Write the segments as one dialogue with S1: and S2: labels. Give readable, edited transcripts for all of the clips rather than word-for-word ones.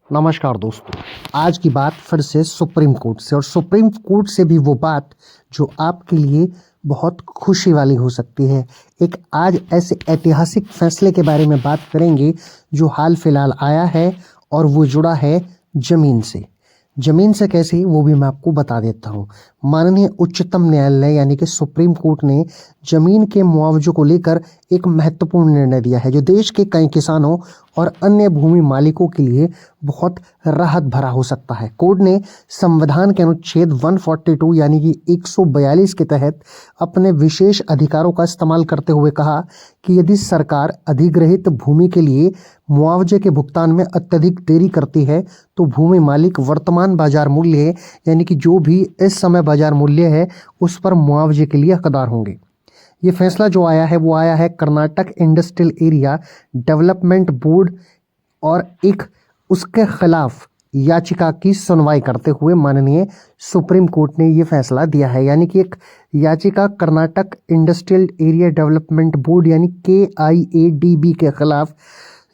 S1: नमस्कार दोस्तों। आज की बात फिर से सुप्रीम कोर्ट से, और सुप्रीम कोर्ट से भी वो बात जो आपके लिए बहुत खुशी वाली हो सकती है। एक आज ऐसे ऐतिहासिक फैसले के बारे में बात करेंगे जो हाल फिलहाल आया है, और वो जुड़ा है जमीन से। जमीन से कैसे, वो भी मैं आपको बता देता हूँ। माननीय उच्चतम न्यायालय यानी कि सुप्रीम कोर्ट ने जमीन के मुआवजे को लेकर एक महत्वपूर्ण निर्णय दिया है जो देश के कई किसानों और अन्य भूमि मालिकों के लिए बहुत राहत भरा हो सकता है। कोर्ट ने संविधान के अनुच्छेद 142 यानी कि 142 के तहत अपने विशेष अधिकारों का इस्तेमाल करते हुए कहा कि यदि सरकार अधिग्रहित भूमि के लिए मुआवजे के भुगतान में अत्यधिक देरी करती है तो भूमि मालिक वर्तमान बाजार मूल्य यानी कि जो भी इस समय बाजार मूल्य है उस पर मुआवजे के लिए हकदार होंगे। ये फैसला जो आया है वो आया है Karnataka industrial area development board और एक उसके खिलाफ याचिका की सुनवाई करते हुए माननीय सुप्रीम कोर्ट ने ये फैसला दिया है। यानी कि एक याचिका Karnataka industrial area development board यानी KIADB के खिलाफ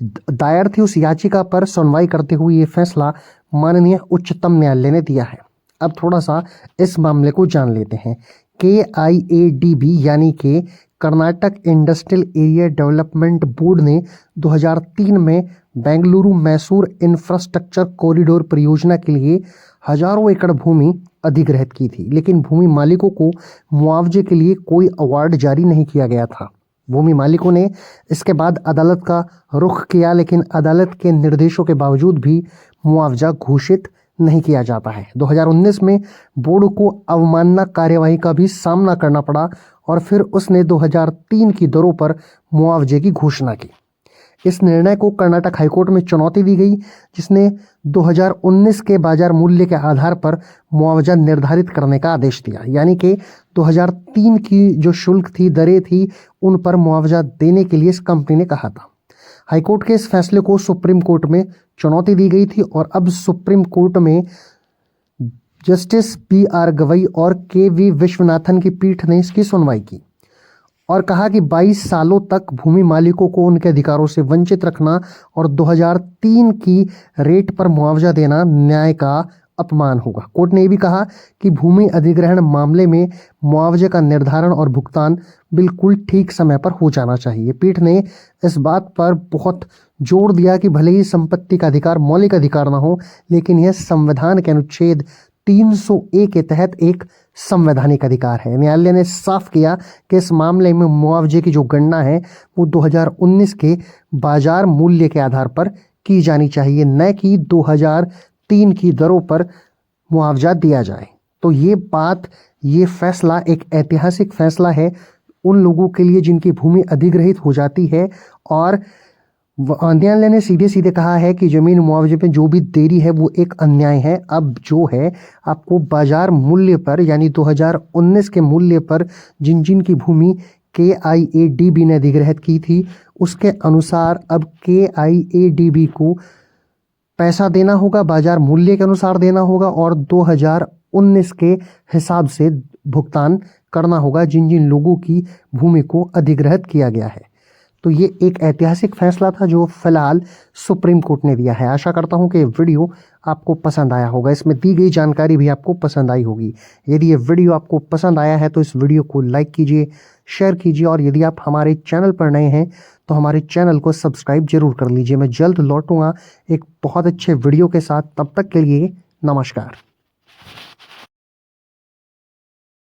S1: दायर थी। उस याचिका पर सुनवाई करते हुए ये फैसला माननीय उच्चतम न्यायालय ने दिया है। अब थोड़ा सा इस मामले को जान लेते हैं। KIADB यानी कि Karnataka industrial area development board ने 2003 में बेंगलुरु मैसूर इंफ्रास्ट्रक्चर कॉरिडोर परियोजना के लिए हजारों एकड़ भूमि अधिग्रहित की थी, लेकिन भूमि मालिकों को मुआवजे के लिए कोई अवार्ड जारी नहीं किया गया था। भूमि मालिकों ने इसके बाद अदालत का रुख किया, लेकिन अदालत के निर्देशों के बावजूद भी मुआवजा घोषित नहीं किया जाता है। 2019 में बोर्ड को अवमानना कार्यवाही का भी सामना करना पड़ा और फिर उसने 2003 की दरों पर मुआवजे की घोषणा की। इस निर्णय को कर्नाटक हाईकोर्ट में चुनौती दी गई, जिसने 2019 के बाजार मूल्य के आधार पर मुआवजा निर्धारित करने का आदेश दिया। यानी कि 2003 की जो शुल्क थी, दरें थी, उन पर मुआवजा देने के लिए इस कंपनी ने कहा था। हाईकोर्ट के इस फैसले को सुप्रीम कोर्ट में चुनौती दी गई थी और अब सुप्रीम कोर्ट में जस्टिस PR गवई और KV विश्वनाथन की पीठ ने इसकी सुनवाई की और कहा कि 22 सालों तक भूमि मालिकों को उनके अधिकारों से वंचित रखना और 2003 की रेट पर मुआवजा देना न्याय का अपमान होगा। कोर्ट ने यह भी कहा कि भूमि अधिग्रहण मामले में मुआवजे का निर्धारण और भुगतान बिल्कुल ठीक समय पर हो जाना चाहिए। पीठ ने इस बात पर बहुत जोर दिया कि भले ही संपत्ति का अधिकार मौलिक अधिकार ना हो, लेकिन यह संविधान के अनुच्छेद 300A के तहत एक संवैधानिक अधिकार है। न्यायालय ने साफ किया कि इस मामले में मुआवजे की जो गणना है वो 2019 के बाजार मूल्य के आधार पर की जानी चाहिए, न कि 2003 की दरों पर मुआवजा दिया जाए। तो ये फैसला एक ऐतिहासिक फैसला है उन लोगों के लिए जिनकी भूमि अधिग्रहित हो जाती है, और न्यायालय ने सीधे सीधे कहा है कि जमीन मुआवजे पे जो भी देरी है वो एक अन्याय है। अब जो है आपको बाजार मूल्य पर यानी 2019 के मूल्य पर जिन की भूमि KIADB ने अधिग्रहित की थी उसके अनुसार अब KIADB को पैसा देना होगा, बाजार मूल्य के अनुसार देना होगा और 2019 के हिसाब से भुगतान करना होगा जिन लोगों की भूमि को अधिग्रहित किया गया है। तो ये एक ऐतिहासिक फैसला था जो फिलहाल सुप्रीम कोर्ट ने दिया है। आशा करता हूँ कि ये वीडियो आपको पसंद आया होगा, इसमें दी गई जानकारी भी आपको पसंद आई होगी। यदि ये वीडियो आपको पसंद आया है तो इस वीडियो को लाइक कीजिए, शेयर कीजिए, और यदि आप हमारे चैनल पर नए हैं तो हमारे चैनल को सब्सक्राइब जरूर कर लीजिए। मैं जल्द लौटूंगा एक बहुत अच्छे वीडियो के साथ, तब तक के लिए नमस्कार।